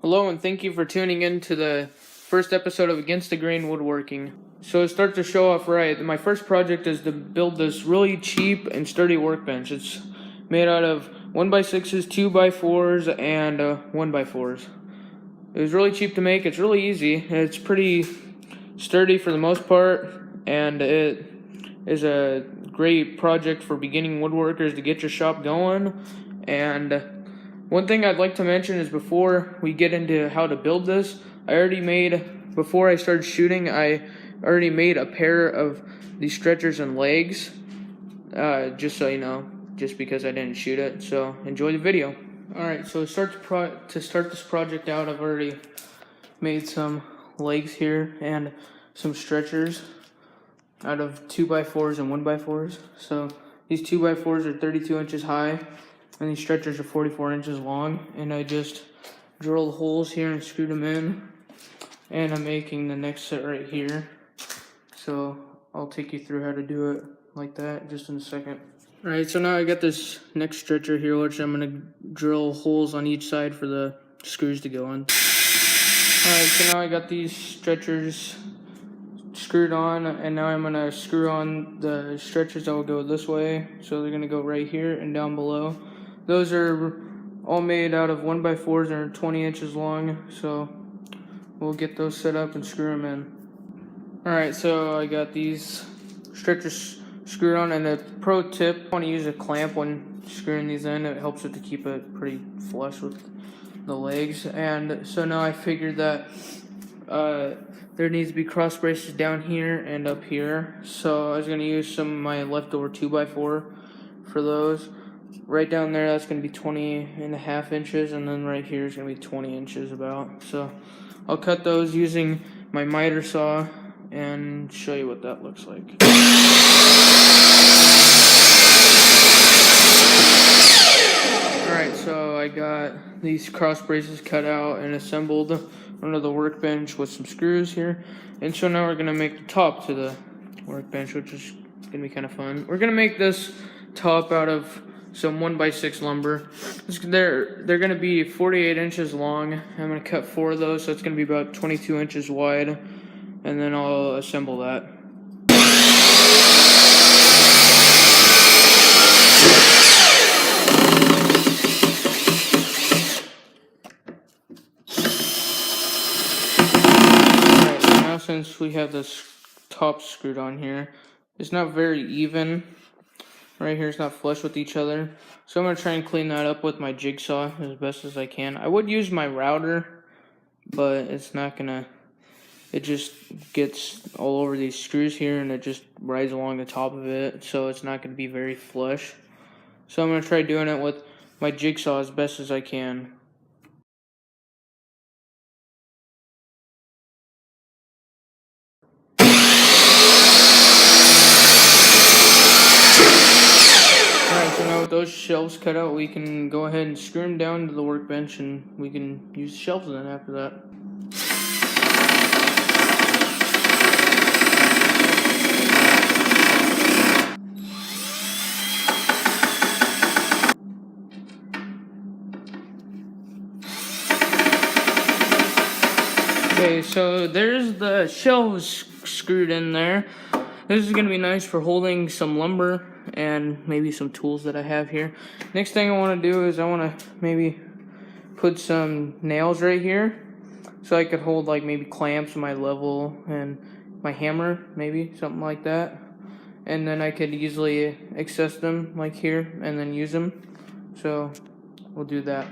Hello and thank you for tuning in to the first episode of Against The Grain Woodworking. So to start to show off right, my first project is to build this really cheap and sturdy workbench. It's made out of 1x6s, 2x4s, and 1x4s. It was really cheap to make, it's really easy, it's pretty sturdy for the most part, and it is a great project for beginning woodworkers to get your shop going. And one thing I'd like to mention is before we get into how to build this, before I started shooting, I already made a pair of these stretchers and legs, just so you know, just because I didn't shoot it. So enjoy the video. Alright, so to start this project out, I've already made some legs here and some stretchers out of 2x4s and 1x4s. So these 2x4s are 32 inches high, and these stretchers are 44 inches long, and I just drilled holes here and screwed them in, and I'm making the next set right here. So I'll take you through how to do it like that just in a second. Alright, so now I got this next stretcher here, which I'm going to drill holes on each side for the screws to go in. Alright, so now I got these stretchers screwed on, and now I'm going to screw on the stretchers that will go this way. So they're going to go right here and down below. Those are all made out of 1x4s and are 20 inches long, so we'll get those set up and screw them in. Alright, so I got these stretchers screwed on, and a pro tip, I want to use a clamp when screwing these in. It helps it to keep it pretty flush with the legs. And so now I figured that there needs to be cross braces down here and up here. So I was going to use some of my leftover 2x4 for those. Right down there, that's going to be 20.5 inches, and then right here is going to be 20 inches about. So I'll cut those using my miter saw and show you what that looks like. Alright, so I got these cross braces cut out and assembled under the workbench with some screws here. And so now we're going to make the top to the workbench, which is going to be kind of fun. We're going to make this top out of some 1x6 lumber. They're going to be 48 inches long. I'm going to cut 4 of those, so it's going to be about 22 inches wide, and then I'll assemble that. Alright, so now since we have this top screwed on here, it's not very even. Right here, it's not flush with each other. So I'm going to try and clean that up with my jigsaw as best as I can. I would use my router, but it's not going to... It just gets all over these screws here, and it just rides along the top of it. So it's not going to be very flush. So I'm going to try doing it with my jigsaw as best as I can. So now with those shelves cut out, we can go ahead and screw them down to the workbench, and we can use the shelves then after that. Okay, so there's the shelves screwed in there. This is going to be nice for holding some lumber and maybe some tools that I have here. Next thing I want to do is I want to maybe put some nails right here, so I could hold like maybe clamps, my level, and my hammer, maybe something like that. And then I could easily access them like here and then use them. So we'll do that.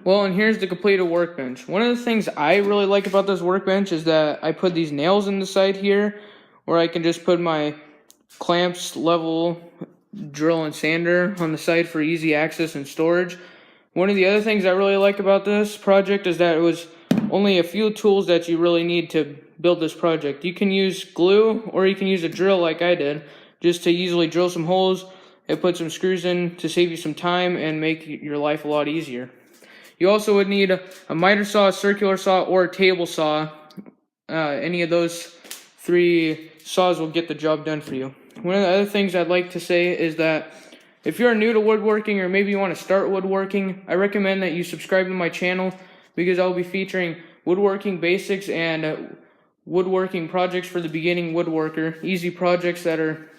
Well, and here's the completed workbench. One of the things I really like about this workbench is that I put these nails in the side here, where I can just put my clamps, level, drill, and sander on the side for easy access and storage. One of the other things I really like about this project is that it was only a few tools that you really need to build this project. You can use glue, or you can use a drill like I did, just to easily drill some holes it puts some screws in to save you some time and make your life a lot easier. You also would need a miter saw, a circular saw, or a table saw. Any of those 3 saws will get the job done for you. One of the other things I'd like to say is that if you're new to woodworking, or maybe you want to start woodworking, I recommend that you subscribe to my channel, because I'll be featuring woodworking basics and woodworking projects for the beginning woodworker. Easy projects that are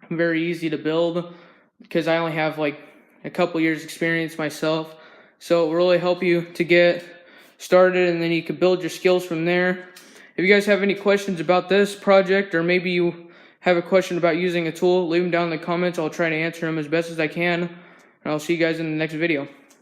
very easy to build, because I only have like a couple years experience myself. So it will really help you to get started, and then you can build your skills from there. If you guys have any questions about this project, or maybe you have a question about using a tool, leave them down in the comments. I'll try to answer them as best as I can. And I'll see you guys in the next video.